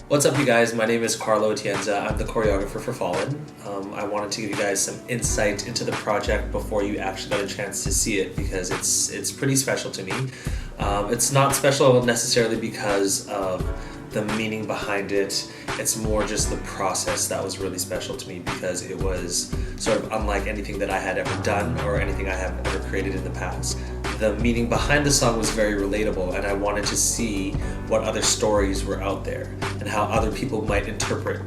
What's up, you guys? My name is Carlo Atienza. I'm the choreographer for Fallin. I wanted to give you guys some insight into the project before you actually got a chance to see it because it's pretty special to me. It's not special necessarily because of the meaning behind it. It's more just the process that was really special to me because it was sort of unlike anything that I had ever done or anything I have ever created in the past. The meaning behind the song was very relatable, and I wanted to see what other stories were out there and how other people might interpret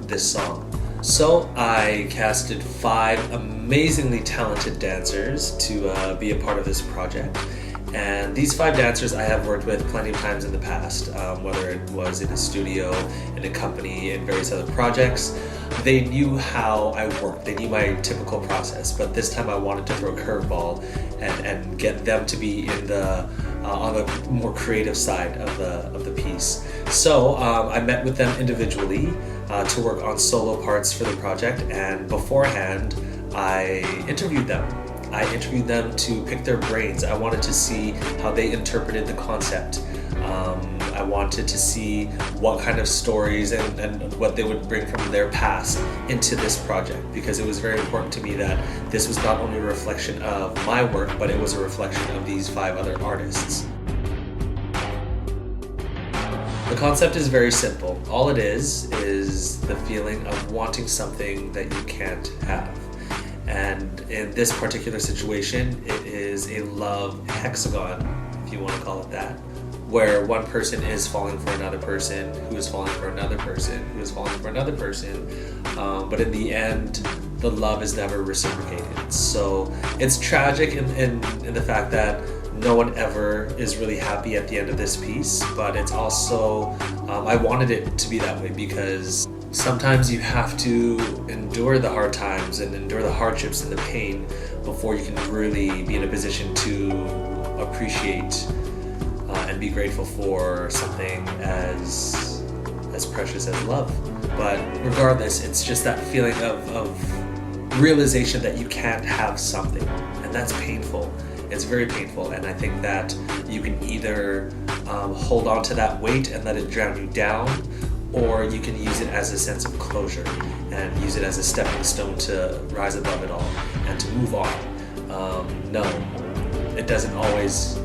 this song. So I casted 5 amazingly talented dancers to be a part of this project. And these 5 dancers I have worked with plenty of times in the past, whether it was in a studio, in a company, in various other projects. They knew how I worked, they knew my typical process, but this time I wanted to throw a curveball and get them to be in the on the more creative side of the piece. So I met with them individually to work on solo parts for the project, and beforehand I interviewed them. I interviewed them to pick their brains. I wanted to see how they interpreted the concept. I wanted to see what kind of stories and what they would bring from their past into this project, because it was very important to me that this was not only a reflection of my work, but it was a reflection of these 5 other artists. The concept is very simple. All it is the feeling of wanting something that you can't have. And in this particular situation, it is a love hexagon, if you want to call it that, where one person is falling for another person, who is falling for another person, who is falling for another person, but in the end, the love is never reciprocated. So it's tragic in the fact that no one ever is really happy at the end of this piece, but it's also, I wanted it to be that way because sometimes you have to endure the hard times and endure the hardships and the pain before you can really be in a position to appreciate and be grateful for something as precious as love. But regardless, it's just that feeling of realization that you can't have something, and that's painful. It's very painful, and I think that you can either hold on to that weight and let it drown you down, or you can use it as a sense of closure and use it as a stepping stone to rise above it all and to move on. No, it doesn't always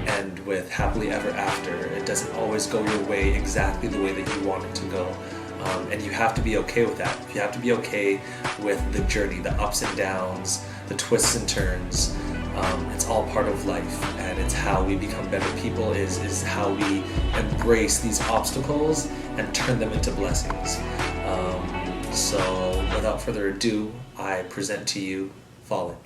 end with happily ever after. It doesn't always go your way exactly the way that you want it to go. And you have to be okay with that. You have to be okay with the journey, the ups and downs, the twists and turns. It's all part of life, and it's how we become better people, is how we embrace these obstacles and turn them into blessings. So without further ado, I present to you Fallin.